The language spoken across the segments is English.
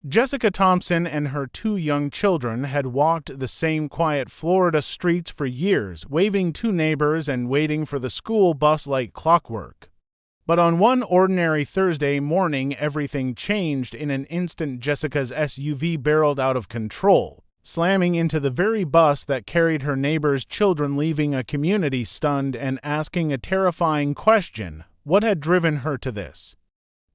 Jessica Thompson and her two young children had walked the same quiet Florida streets for years, waving to neighbors and waiting for the school bus like clockwork. But on one ordinary Thursday morning, everything changed in an instant. Jessica's SUV barreled out of control, slamming into the very bus that carried her neighbor's children, leaving a community stunned and asking a terrifying question: what had driven her to this?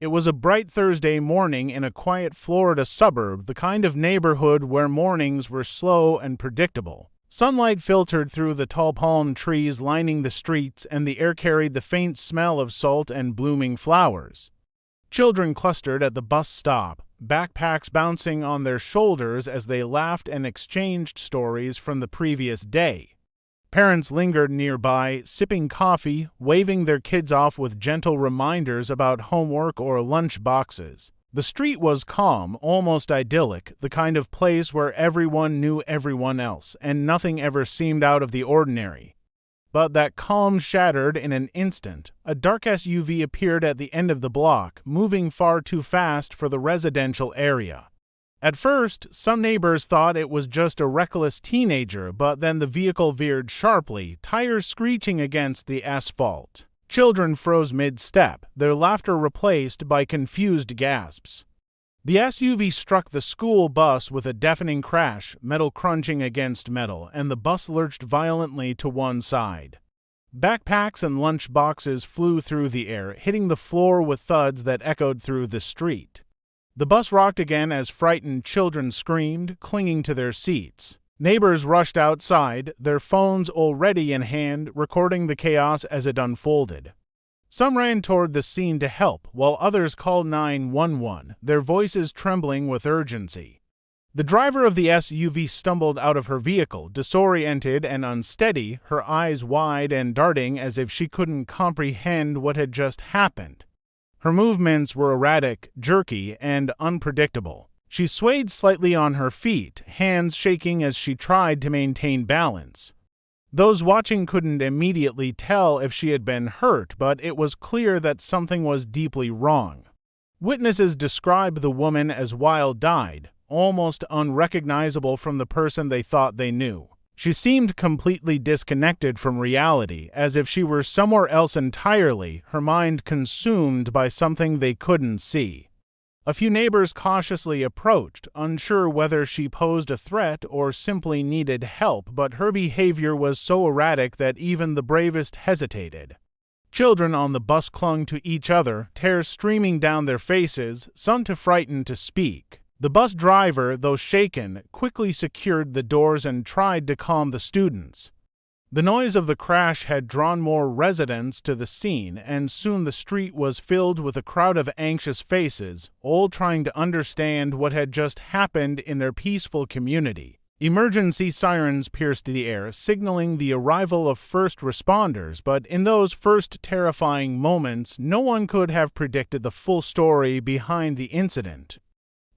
It was a bright Thursday morning in a quiet Florida suburb, the kind of neighborhood where mornings were slow and predictable. Sunlight filtered through the tall palm trees lining the streets, and the air carried the faint smell of salt and blooming flowers. Children clustered at the bus stop, backpacks bouncing on their shoulders as they laughed and exchanged stories from the previous day. Parents lingered nearby, sipping coffee, waving their kids off with gentle reminders about homework or lunch boxes. The street was calm, almost idyllic, the kind of place where everyone knew everyone else, and nothing ever seemed out of the ordinary. But that calm shattered in an instant. A dark SUV appeared at the end of the block, moving far too fast for the residential area. At first, some neighbors thought it was just a reckless teenager, but then the vehicle veered sharply, tires screeching against the asphalt. Children froze mid-step, their laughter replaced by confused gasps. The SUV struck the school bus with a deafening crash, metal crunching against metal, and the bus lurched violently to one side. Backpacks and lunch boxes flew through the air, hitting the floor with thuds that echoed through the street. The bus rocked again as frightened children screamed, clinging to their seats. Neighbors rushed outside, their phones already in hand, recording the chaos as it unfolded. Some ran toward the scene to help, while others called 911, their voices trembling with urgency. The driver of the SUV stumbled out of her vehicle, disoriented and unsteady, her eyes wide and darting as if she couldn't comprehend what had just happened. Her movements were erratic, jerky, and unpredictable. She swayed slightly on her feet, hands shaking as she tried to maintain balance. Those watching couldn't immediately tell if she had been hurt, but it was clear that something was deeply wrong. Witnesses described the woman as wild-eyed, almost unrecognizable from the person they thought they knew. She seemed completely disconnected from reality, as if she were somewhere else entirely, her mind consumed by something they couldn't see. A few neighbors cautiously approached, unsure whether she posed a threat or simply needed help, but her behavior was so erratic that even the bravest hesitated. Children on the bus clung to each other, tears streaming down their faces, some too frightened to speak. The bus driver, though shaken, quickly secured the doors and tried to calm the students. The noise of the crash had drawn more residents to the scene, and soon the street was filled with a crowd of anxious faces, all trying to understand what had just happened in their peaceful community. Emergency sirens pierced the air, signaling the arrival of first responders, but in those first terrifying moments, no one could have predicted the full story behind the incident.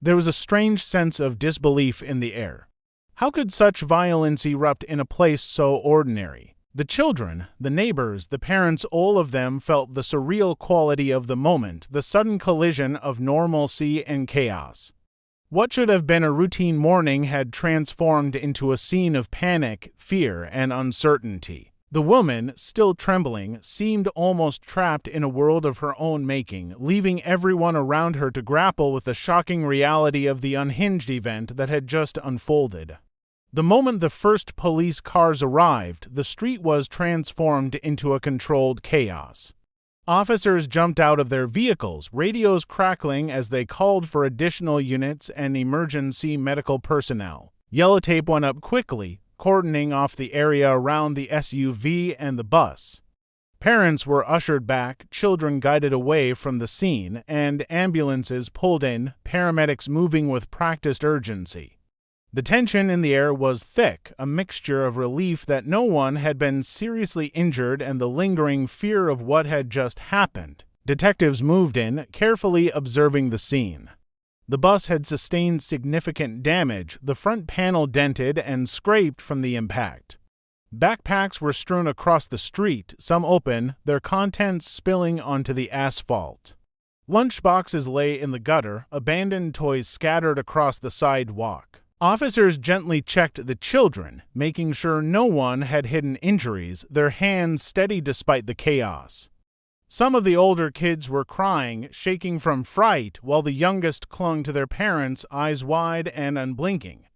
There was a strange sense of disbelief in the air. How could such violence erupt in a place so ordinary? The children, the neighbors, the parents, all of them felt the surreal quality of the moment, the sudden collision of normalcy and chaos. What should have been a routine morning had transformed into a scene of panic, fear, and uncertainty. The woman, still trembling, seemed almost trapped in a world of her own making, leaving everyone around her to grapple with the shocking reality of the Unhinged event that had just unfolded. The moment the first police cars arrived, the street was transformed into a controlled chaos. Officers jumped out of their vehicles, radios crackling as they called for additional units and emergency medical personnel. Yellow tape went up quickly, cordoning off the area around the SUV and the bus. Parents were ushered back, children guided away from the scene, and ambulances pulled in, paramedics moving with practiced urgency. The tension in the air was thick, a mixture of relief that no one had been seriously injured and the lingering fear of what had just happened. Detectives moved in, carefully observing the scene. The bus had sustained significant damage, the front panel dented and scraped from the impact. Backpacks were strewn across the street, some open, their contents spilling onto the asphalt. Lunchboxes lay in the gutter, abandoned toys scattered across the sidewalk. Officers gently checked the children, making sure no one had hidden injuries, their hands steady despite the chaos. Some of the older kids were crying, shaking from fright, while the youngest clung to their parents, eyes wide and unblinking.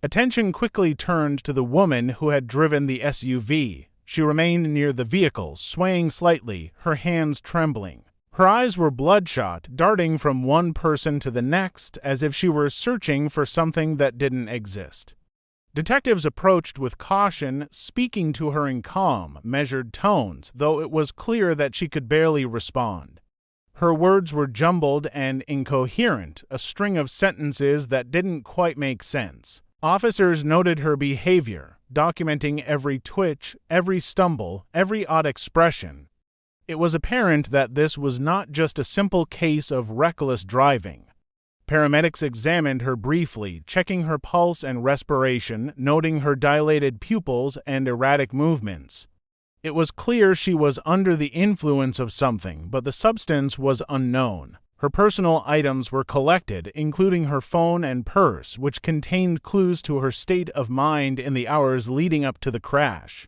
Attention quickly turned to the woman who had driven the SUV. She remained near the vehicle, swaying slightly, her hands trembling. Her eyes were bloodshot, darting from one person to the next, as if she were searching for something that didn't exist. Detectives approached with caution, speaking to her in calm, measured tones, though it was clear that she could barely respond. Her words were jumbled and incoherent, a string of sentences that didn't quite make sense. Officers noted her behavior, documenting every twitch, every stumble, every odd expression. It was apparent that this was not just a simple case of reckless driving. Paramedics examined her briefly, checking her pulse and respiration, noting her dilated pupils and erratic movements. It was clear she was under the influence of something, but the substance was unknown. Her personal items were collected, including her phone and purse, which contained clues to her state of mind in the hours leading up to the crash.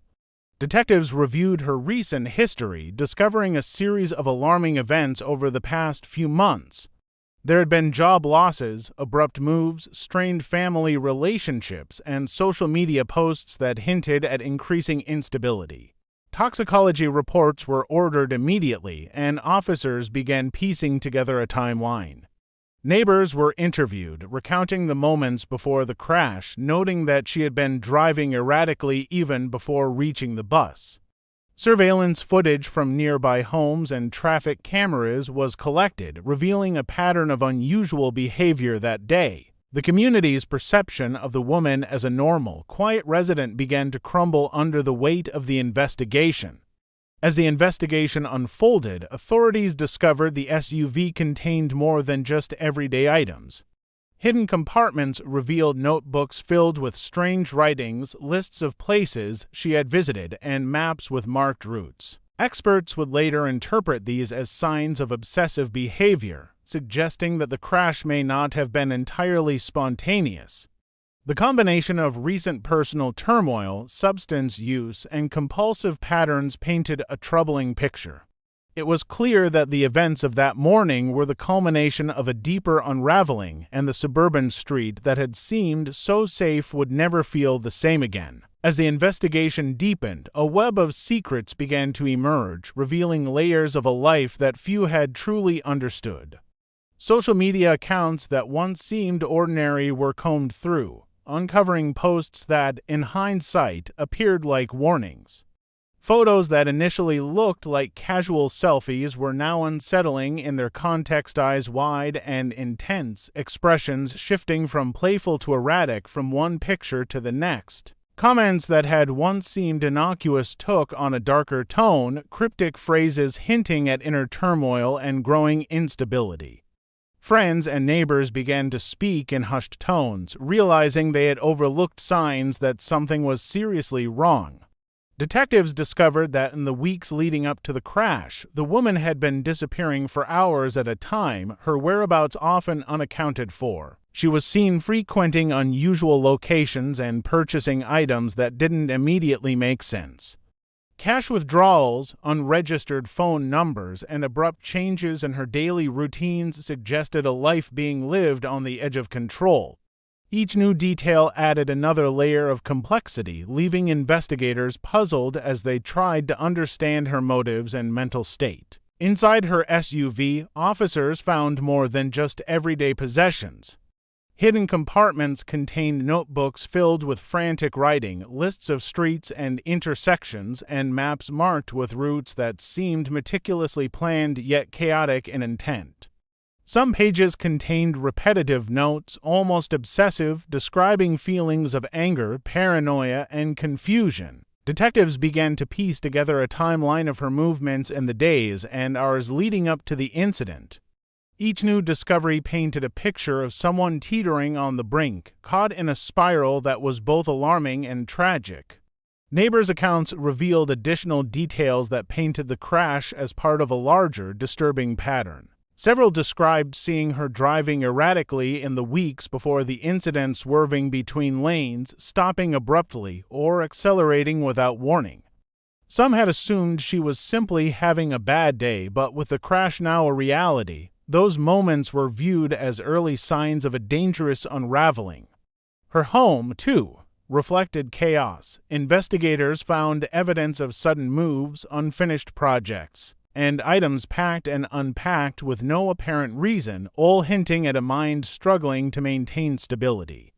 Detectives reviewed her recent history, discovering a series of alarming events over the past few months. There had been job losses, abrupt moves, strained family relationships, and social media posts that hinted at increasing instability. Toxicology reports were ordered immediately, and officers began piecing together a timeline. Neighbors were interviewed, recounting the moments before the crash, noting that she had been driving erratically even before reaching the bus. Surveillance footage from nearby homes and traffic cameras was collected, revealing a pattern of unusual behavior that day. The community's perception of the woman as a normal, quiet resident began to crumble under the weight of the investigation. As the investigation unfolded, authorities discovered the SUV contained more than just everyday items. Hidden compartments revealed notebooks filled with strange writings, lists of places she had visited, and maps with marked routes. Experts would later interpret these as signs of obsessive behavior, suggesting that the crash may not have been entirely spontaneous. The combination of recent personal turmoil, substance use, and compulsive patterns painted a troubling picture. It was clear that the events of that morning were the culmination of a deeper unraveling, and the suburban street that had seemed so safe would never feel the same again. As the investigation deepened, a web of secrets began to emerge, revealing layers of a life that few had truly understood. Social media accounts that once seemed ordinary were combed through, uncovering posts that, in hindsight, appeared like warnings. Photos that initially looked like casual selfies were now unsettling in their context, eyes wide and intense, expressions shifting from playful to erratic from one picture to the next. Comments that had once seemed innocuous took on a darker tone, cryptic phrases hinting at inner turmoil and growing instability. Friends and neighbors began to speak in hushed tones, realizing they had overlooked signs that something was seriously wrong. Detectives discovered that in the weeks leading up to the crash, the woman had been disappearing for hours at a time, her whereabouts often unaccounted for. She was seen frequenting unusual locations and purchasing items that didn't immediately make sense. Cash withdrawals, unregistered phone numbers, and abrupt changes in her daily routines suggested a life being lived on the edge of control. Each new detail added another layer of complexity, leaving investigators puzzled as they tried to understand her motives and mental state. Inside her SUV, officers found more than just everyday possessions. Hidden compartments contained notebooks filled with frantic writing, lists of streets and intersections, and maps marked with routes that seemed meticulously planned yet chaotic in intent. Some pages contained repetitive notes, almost obsessive, describing feelings of anger, paranoia, and confusion. Detectives began to piece together a timeline of her movements in the days and hours leading up to the incident. Each new discovery painted a picture of someone teetering on the brink, caught in a spiral that was both alarming and tragic. Neighbors' accounts revealed additional details that painted the crash as part of a larger, disturbing pattern. Several described seeing her driving erratically in the weeks before the incident, swerving between lanes, stopping abruptly, or accelerating without warning. Some had assumed she was simply having a bad day, but with the crash now a reality, those moments were viewed as early signs of a dangerous unraveling. Her home, too, reflected chaos. Investigators found evidence of sudden moves, unfinished projects, and items packed and unpacked with no apparent reason, all hinting at a mind struggling to maintain stability.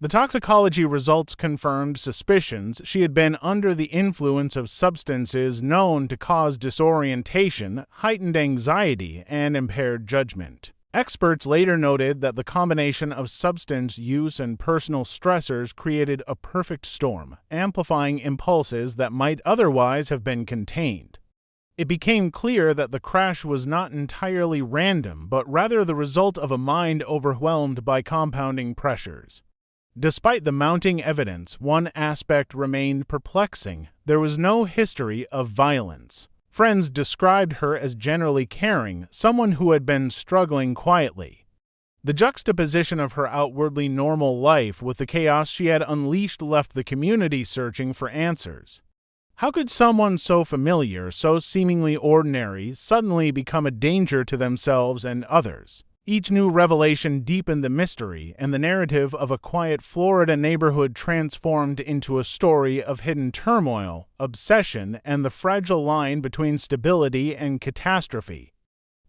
The toxicology results confirmed suspicions she had been under the influence of substances known to cause disorientation, heightened anxiety, and impaired judgment. Experts later noted that the combination of substance use and personal stressors created a perfect storm, amplifying impulses that might otherwise have been contained. It became clear that the crash was not entirely random, but rather the result of a mind overwhelmed by compounding pressures. Despite the mounting evidence, one aspect remained perplexing. There was no history of violence. Friends described her as generally caring, someone who had been struggling quietly. The juxtaposition of her outwardly normal life with the chaos she had unleashed left the community searching for answers. How could someone so familiar, so seemingly ordinary, suddenly become a danger to themselves and others? Each new revelation deepened the mystery, and the narrative of a quiet Florida neighborhood transformed into a story of hidden turmoil, obsession, and the fragile line between stability and catastrophe.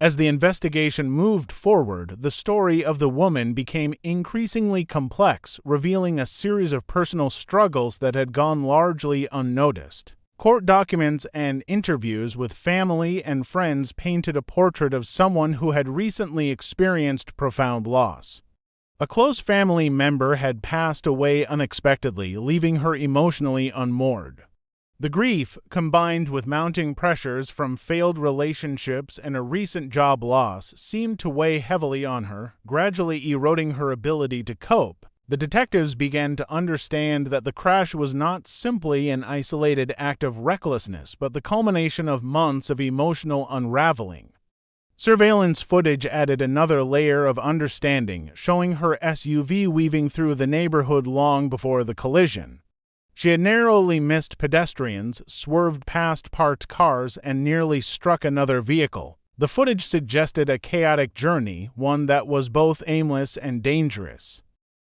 As the investigation moved forward, the story of the woman became increasingly complex, revealing a series of personal struggles that had gone largely unnoticed. Court documents and interviews with family and friends painted a portrait of someone who had recently experienced profound loss. A close family member had passed away unexpectedly, leaving her emotionally unmoored. The grief, combined with mounting pressures from failed relationships and a recent job loss, seemed to weigh heavily on her, gradually eroding her ability to cope. The detectives began to understand that the crash was not simply an isolated act of recklessness, but the culmination of months of emotional unraveling. Surveillance footage added another layer of understanding, showing her SUV weaving through the neighborhood long before the collision. She had narrowly missed pedestrians, swerved past parked cars, and nearly struck another vehicle. The footage suggested a chaotic journey, one that was both aimless and dangerous.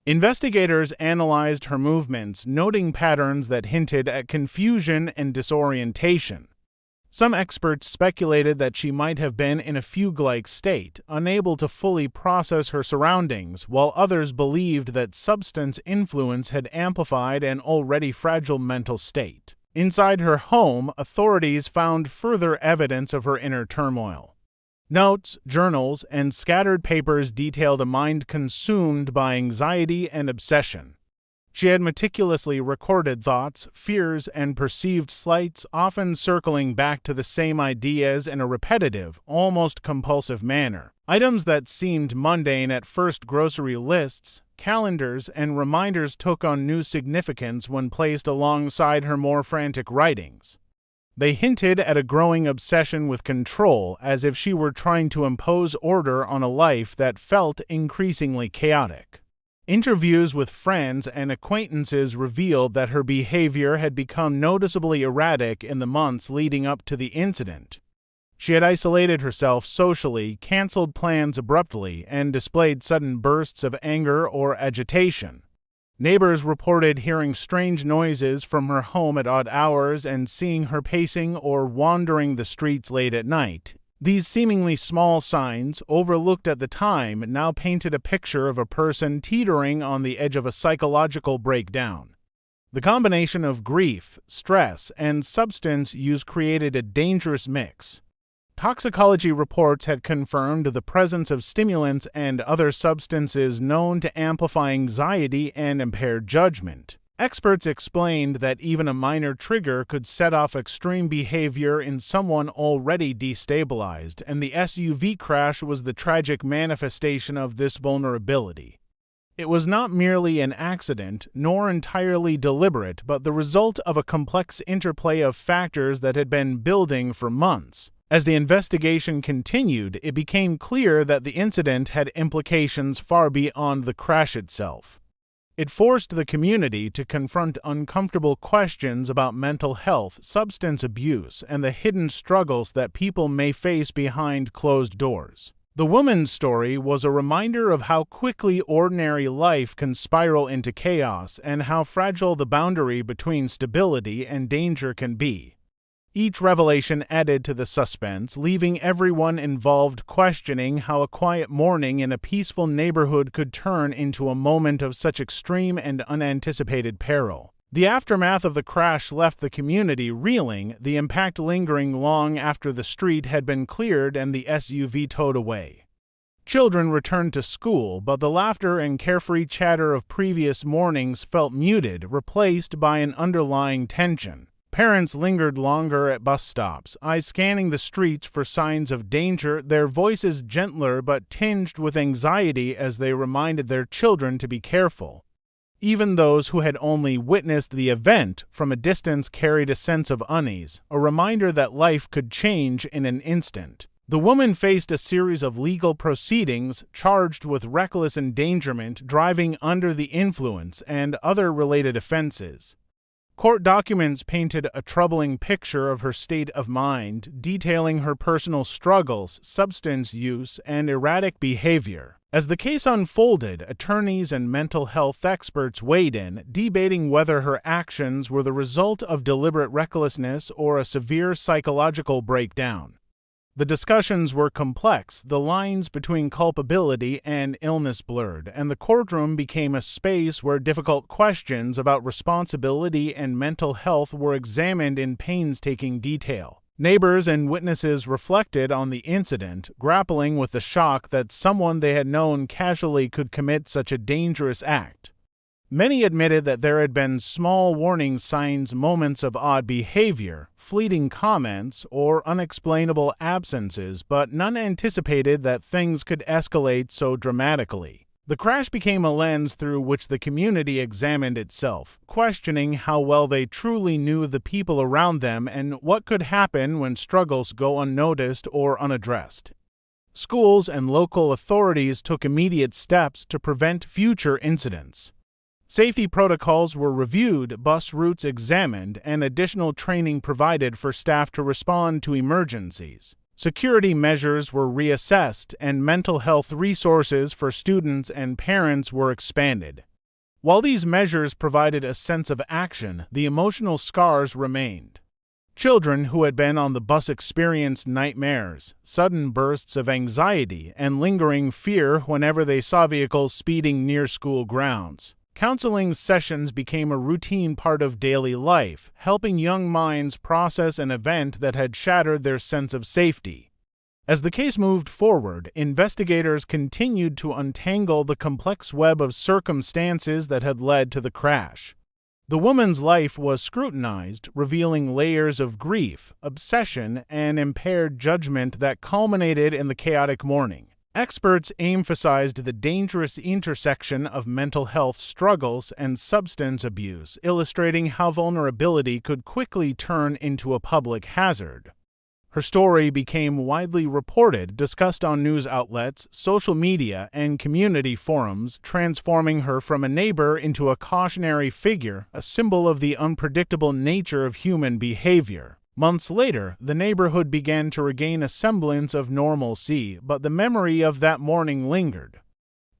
Investigators analyzed her movements, noting patterns that hinted at confusion and disorientation. Some experts speculated that she might have been in a fugue-like state, unable to fully process her surroundings, while others believed that substance influence had amplified an already fragile mental state. Inside her home, authorities found further evidence of her inner turmoil. Notes, journals, and scattered papers detailed a mind consumed by anxiety and obsession. She had meticulously recorded thoughts, fears, and perceived slights, often circling back to the same ideas in a repetitive, almost compulsive manner. Items that seemed mundane at first, grocery lists, calendars, and reminders, took on new significance when placed alongside her more frantic writings. They hinted at a growing obsession with control, as if she were trying to impose order on a life that felt increasingly chaotic. Interviews with friends and acquaintances revealed that her behavior had become noticeably erratic in the months leading up to the incident. She had isolated herself socially, canceled plans abruptly, and displayed sudden bursts of anger or agitation. Neighbors reported hearing strange noises from her home at odd hours and seeing her pacing or wandering the streets late at night. These seemingly small signs, overlooked at the time, now painted a picture of a person teetering on the edge of a psychological breakdown. The combination of grief, stress, and substance use created a dangerous mix. Toxicology reports had confirmed the presence of stimulants and other substances known to amplify anxiety and impair judgment. Experts explained that even a minor trigger could set off extreme behavior in someone already destabilized, and the SUV crash was the tragic manifestation of this vulnerability. It was not merely an accident, nor entirely deliberate, but the result of a complex interplay of factors that had been building for months. As the investigation continued, it became clear that the incident had implications far beyond the crash itself. It forced the community to confront uncomfortable questions about mental health, substance abuse, and the hidden struggles that people may face behind closed doors. The woman's story was a reminder of how quickly ordinary life can spiral into chaos and how fragile the boundary between stability and danger can be. Each revelation added to the suspense, leaving everyone involved questioning how a quiet morning in a peaceful neighborhood could turn into a moment of such extreme and unanticipated peril. The aftermath of the crash left the community reeling, the impact lingering long after the street had been cleared and the SUV towed away. Children returned to school, but the laughter and carefree chatter of previous mornings felt muted, replaced by an underlying tension. Parents lingered longer at bus stops, eyes scanning the streets for signs of danger, their voices gentler but tinged with anxiety as they reminded their children to be careful. Even those who had only witnessed the event from a distance carried a sense of unease, a reminder that life could change in an instant. The woman faced a series of legal proceedings charged with reckless endangerment, driving under the influence, and other related offenses. Court documents painted a troubling picture of her state of mind, detailing her personal struggles, substance use, and erratic behavior. As the case unfolded, attorneys and mental health experts weighed in, debating whether her actions were the result of deliberate recklessness or a severe psychological breakdown. The discussions were complex, the lines between culpability and illness blurred, and the courtroom became a space where difficult questions about responsibility and mental health were examined in painstaking detail. Neighbors and witnesses reflected on the incident, grappling with the shock that someone they had known casually could commit such a dangerous act. Many admitted that there had been small warning signs, moments of odd behavior, fleeting comments, or unexplainable absences, but none anticipated that things could escalate so dramatically. The crash became a lens through which the community examined itself, questioning how well they truly knew the people around them and what could happen when struggles go unnoticed or unaddressed. Schools and local authorities took immediate steps to prevent future incidents. Safety protocols were reviewed, bus routes examined, and additional training provided for staff to respond to emergencies. Security measures were reassessed, and mental health resources for students and parents were expanded. While these measures provided a sense of action, the emotional scars remained. Children who had been on the bus experienced nightmares, sudden bursts of anxiety, and lingering fear whenever they saw vehicles speeding near school grounds. Counseling sessions became a routine part of daily life, helping young minds process an event that had shattered their sense of safety. As the case moved forward, investigators continued to untangle the complex web of circumstances that had led to the crash. The woman's life was scrutinized, revealing layers of grief, obsession, and impaired judgment that culminated in the chaotic morning. Experts emphasized the dangerous intersection of mental health struggles and substance abuse, illustrating how vulnerability could quickly turn into a public hazard. Her story became widely reported, discussed on news outlets, social media, and community forums, transforming her from a neighbor into a cautionary figure, a symbol of the unpredictable nature of human behavior. Months later, the neighborhood began to regain a semblance of normalcy, but the memory of that morning lingered.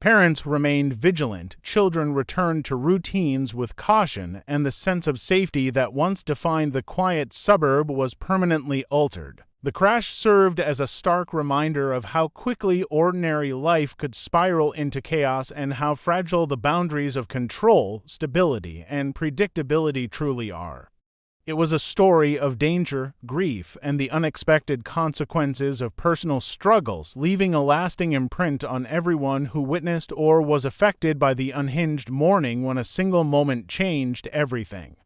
Parents remained vigilant, children returned to routines with caution, and the sense of safety that once defined the quiet suburb was permanently altered. The crash served as a stark reminder of how quickly ordinary life could spiral into chaos and how fragile the boundaries of control, stability, and predictability truly are. It was a story of danger, grief, and the unexpected consequences of personal struggles, leaving a lasting imprint on everyone who witnessed or was affected by the unhinged morning when a single moment changed everything.